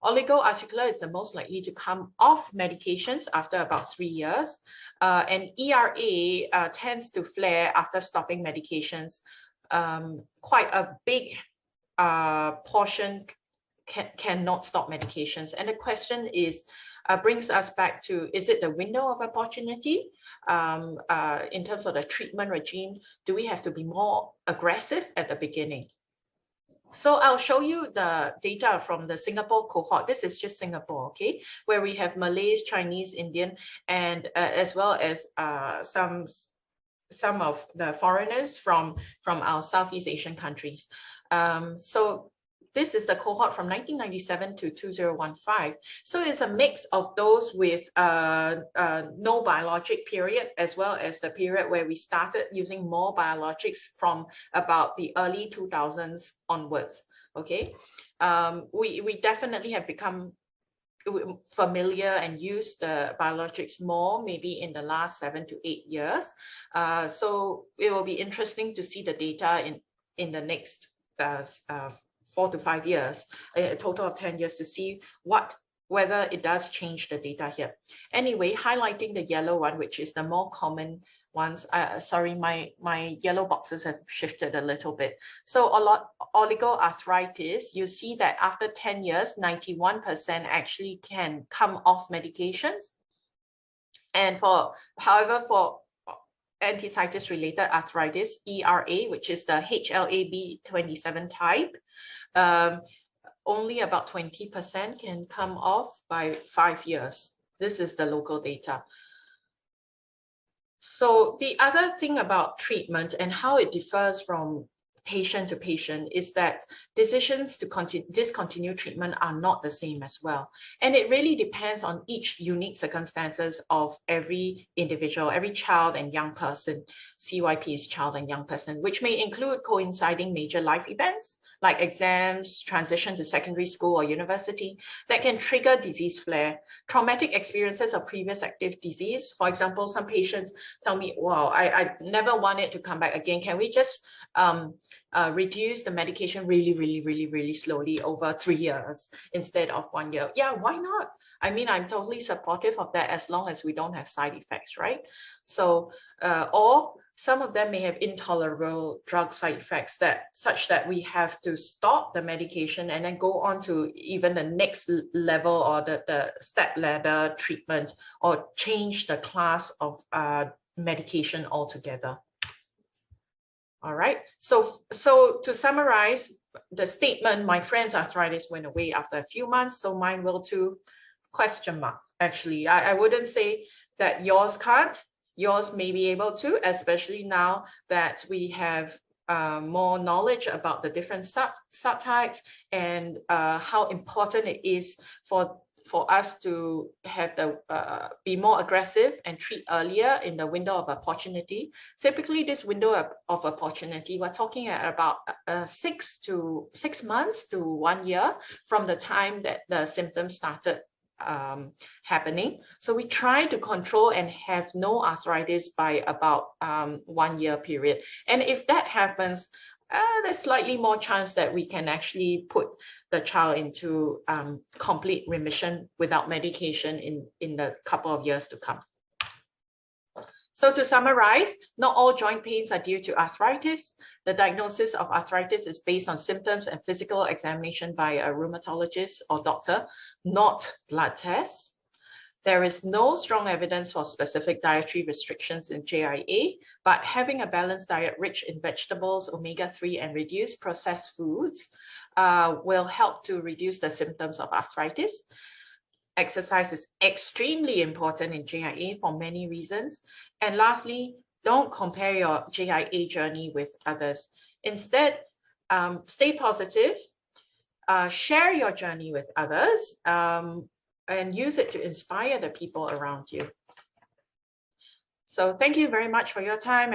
Oligoarticular is the most likely to come off medications after about 3 years, and ERA tends to flare after stopping medications. Quite a big portion cannot stop medications, and the question is brings us back to, is it the window of opportunity in terms of the treatment regime? Do we have to be more aggressive at the beginning? So I'll show you the data from the Singapore cohort. This is just Singapore, okay, where we have Malays, Chinese, Indian, and as well as some of the foreigners from our Southeast Asian countries. So this is the cohort from 1997 to 2015. So it's a mix of those with no biologic period, as well as the period where we started using more biologics from about the early 2000s onwards. Okay, we definitely have become familiar and use the biologics more, maybe in the last 7 to 8 years. So it will be interesting to see the data in the next 4 to 5 years, a total of 10 years, to see whether it does change the data here. Anyway, highlighting the yellow one, which is the more common ones. Sorry, my yellow boxes have shifted a little bit. So oligoarthritis, you see that after 10 years, 91% actually can come off medications. And however, for enthesitis-related arthritis, ERA, which is the HLA-B27 type, only about 20% can come off by 5 years. This is the local data. So the other thing about treatment and how it differs from patient to patient is that decisions to discontinue treatment are not the same as well. And it really depends on each unique circumstances of every individual, every child and young person. CYP is child and young person, which may include coinciding major life events like exams, transition to secondary school or university, that can trigger disease flare. Traumatic experiences of previous active disease. For example, some patients tell me, wow, I never want it to come back again. Can we just reduce the medication really slowly over 3 years instead of 1 year? Yeah, why not? I mean, I'm totally supportive of that as long as we don't have side effects, right? So, or some of them may have intolerable drug side effects such that we have to stop the medication and then go on to even the next level or the step ladder treatment, or change the class of medication altogether. All right, so to summarize the statement, my friend's arthritis went away after a few months, so mine will too, ? Actually, I wouldn't say that yours can't. Yours may be able to, especially now that we have more knowledge about the different subtypes and how important it is for us to have be more aggressive and treat earlier in the window of opportunity. Typically, this window of opportunity, we're talking at about 6 months to 1 year from the time that the symptoms started happening. So we try to control and have no arthritis by about 1 year period. And if that happens, there's slightly more chance that we can actually put the child into complete remission without medication in the couple of years to come. So to summarize, not all joint pains are due to arthritis. The diagnosis of arthritis is based on symptoms and physical examination by a rheumatologist or doctor, not blood tests. There is no strong evidence for specific dietary restrictions in JIA, but having a balanced diet rich in vegetables, omega-3, and reduced processed foods will help to reduce the symptoms of arthritis. Exercise is extremely important in JIA for many reasons. And lastly, don't compare your JIA journey with others. Instead, stay positive, share your journey with others, and use it to inspire the people around you. So thank you very much for your time.